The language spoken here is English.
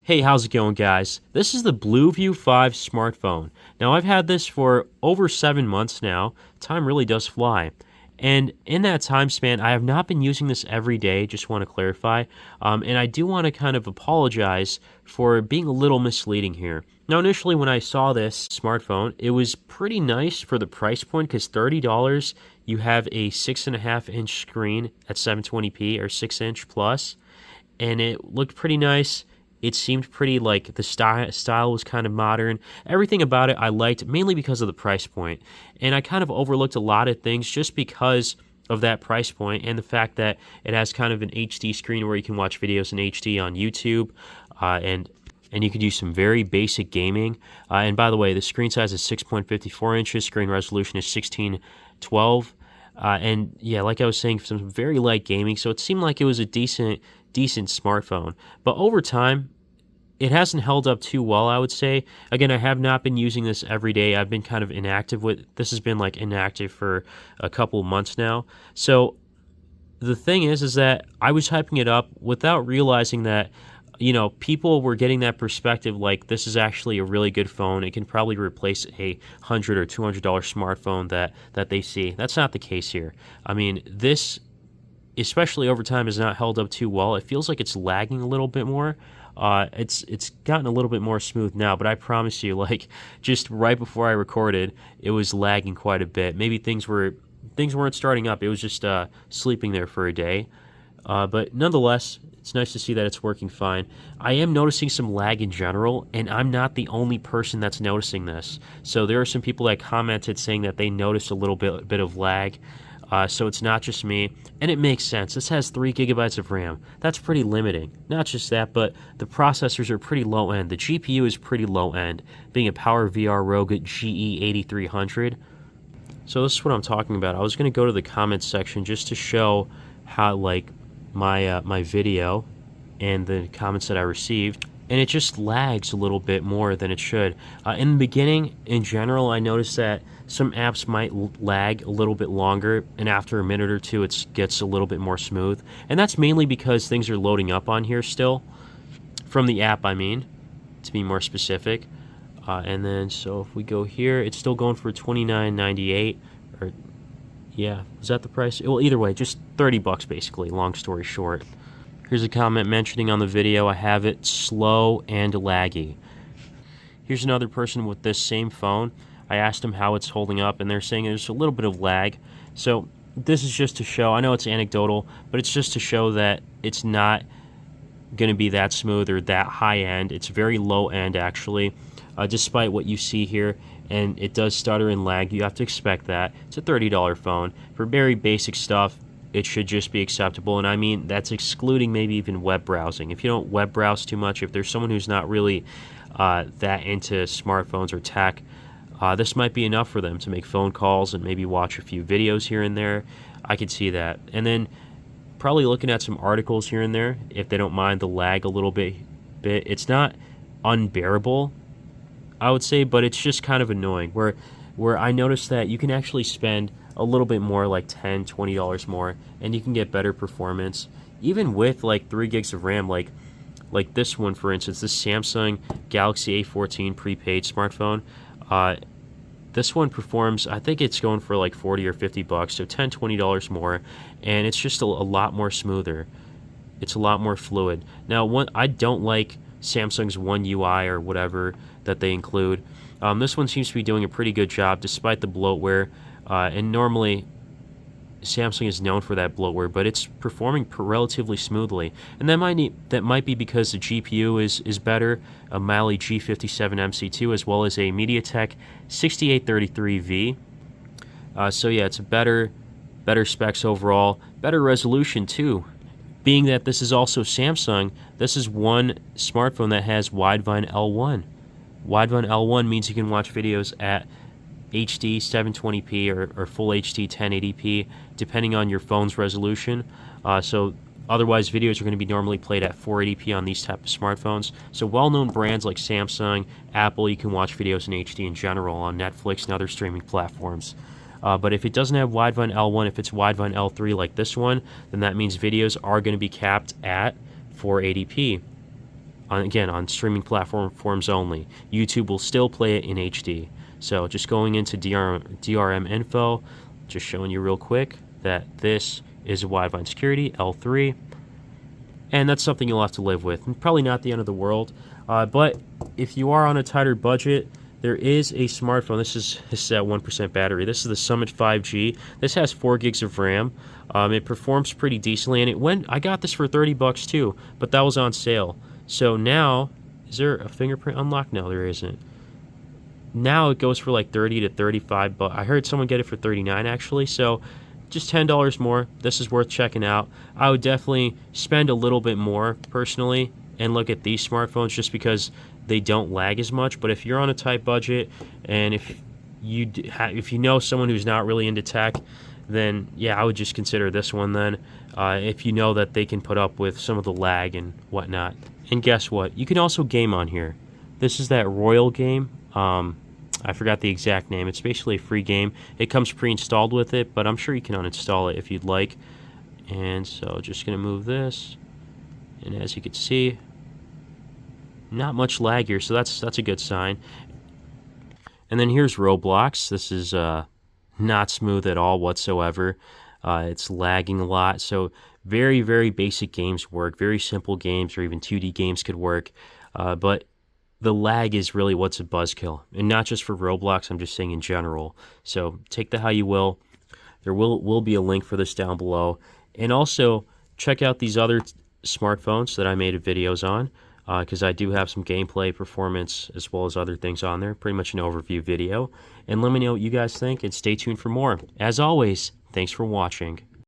Hey, how's it going, guys? This is the BlueView 5 smartphone. Now, I've had this for over 7 months now. Time really does fly. And in that time span, I have not been using this every day, just want to clarify. And I do want to kind of apologize for being a little misleading here. Now, initially, when I saw this smartphone, it was pretty nice for the price point because $30, you have a 6.5-inch screen at 720p or 6-inch plus, and it looked pretty nice. It seemed pretty, like, the style was kind of modern. Everything about it I liked, mainly because of the price point. And I kind of overlooked a lot of things just because of that price point and the fact that it has kind of an HD screen where you can watch videos in HD on YouTube, and you can do some very basic gaming. And by the way, the screen size is 6.54 inches, screen resolution is 1612. And yeah, like I was saying, some very light gaming, so it seemed like it was a decent smartphone. But over time, it hasn't held up too well, I would say. Again, I have not been using this every day. I've been kind of inactive with this. Has been like inactive for a couple of months now. So the thing is that I was hyping it up without realizing that, people were getting that perspective like this is actually a really good phone. It can probably replace a $100 or $200 smartphone that they see. That's not the case here. I mean, this, especially over time, has not held up too well. It feels like it's lagging a little bit more. It's gotten a little bit more smooth now, but I promise you, like, just right before I recorded, it was lagging quite a bit. Maybe things weren't starting up. It was just sleeping there for a day. But nonetheless, it's nice to see that it's working fine. I am noticing some lag in general, and I'm not the only person that's noticing this. So there are some people that commented saying that they noticed a little bit of lag. So it's not just me, and it makes sense. This has 3 gigabytes of RAM. That's pretty limiting. Not just that, but the processors are pretty low end. The GPU is pretty low end, being a PowerVR Rogue GE8300. So this is what I'm talking about. I was going to go to the comments section just to show how, like, my video and the comments that I received, and it just lags a little bit more than it should. In the beginning, in general, I noticed that some apps might lag a little bit longer, and after a minute or two, it gets a little bit more smooth. And that's mainly because things are loading up on here still. From the app, I mean, to be more specific. And then, so if we go here, it's still going for $29.98, or, yeah, is that the price? Well, either way, just $30 basically, long story short. Here's a comment mentioning on the video, I have it slow and laggy. Here's another person with this same phone. I asked them how it's holding up, and they're saying there's a little bit of lag. So this is just to show, I know it's anecdotal, but it's just to show that it's not going to be that smooth or that high end. It's very low end, actually, despite what you see here. And it does stutter and lag. You have to expect that. It's a $30 phone. For very basic stuff, it should just be acceptable. And I mean, that's excluding maybe even web browsing. If you don't web browse too much, if there's someone who's not really that into smartphones or tech, this might be enough for them to make phone calls and maybe watch a few videos here and there. I could see that. And then probably looking at some articles here and there, if they don't mind the lag a little bit. It's not unbearable, I would say, but it's just kind of annoying. Where I noticed that you can actually spend a little bit more, like $10, $20 more, and you can get better performance, even with like 3 gigs of RAM, like this one, for instance, this Samsung Galaxy A14 prepaid smartphone. This one performs, I think it's going for like $40 or $50, so $10, $20 more, and it's just a lot more smoother. It's a lot more fluid. Now, I don't like Samsung's One UI or whatever that they include. This one seems to be doing a pretty good job despite the bloatware, and normally Samsung is known for that bloatware, but it's performing relatively smoothly, and that might be because the GPU is better, a Mali G57 MC2 as well as a MediaTek 6833V. So yeah, it's a better specs overall, better resolution too. Being that this is also Samsung, this is one smartphone that has Widevine L1. Widevine L1 means you can watch videos at HD 720p or full HD 1080p, depending on your phone's resolution. So otherwise, videos are going to be normally played at 480p on these type of smartphones. So well-known brands like Samsung, Apple, you can watch videos in HD in general on Netflix and other streaming platforms. But if it doesn't have Widevine L1, if it's Widevine L3 like this one, then that means videos are going to be capped at 480p. again, on streaming platforms only. YouTube will still play it in HD. So just going into DRM info, just showing you real quick that this is a Widevine Security L3, and that's something you'll have to live with. And probably not the end of the world, but if you are on a tighter budget, there is a smartphone. This is at 1% battery. This is the Summit 5G. This has 4 gigs of RAM. It performs pretty decently, and I got this for $30 too, but that was on sale. So now, is there a fingerprint unlock? No, there isn't. Now it goes for like 30 to 35 bucks. I heard someone get it for 39 actually, so just $10 more. This is worth checking out. I would definitely spend a little bit more personally and look at these smartphones just because they don't lag as much. But if you're on a tight budget and if you know someone who's not really into tech, then yeah, I would just consider this one then, if you know that they can put up with some of the lag and whatnot. And guess what? You can also game on here. This is that Royal game. I forgot the exact name. It's basically a free game. It comes pre-installed with it, but I'm sure you can uninstall it if you'd like. And so just going to move this. And as you can see, not much lag here, so that's a good sign. And then here's Roblox. This is not smooth at all whatsoever. It's lagging a lot. So very, very basic games work. Very simple games or even 2D games could work. But the lag is really what's a buzzkill. And not just for Roblox, I'm just saying in general. So take that how you will. There will be a link for this down below. And also, check out these other smartphones that I made videos on, because I do have some gameplay, performance, as well as other things on there. Pretty much an overview video. And let me know what you guys think, and stay tuned for more. As always, thanks for watching.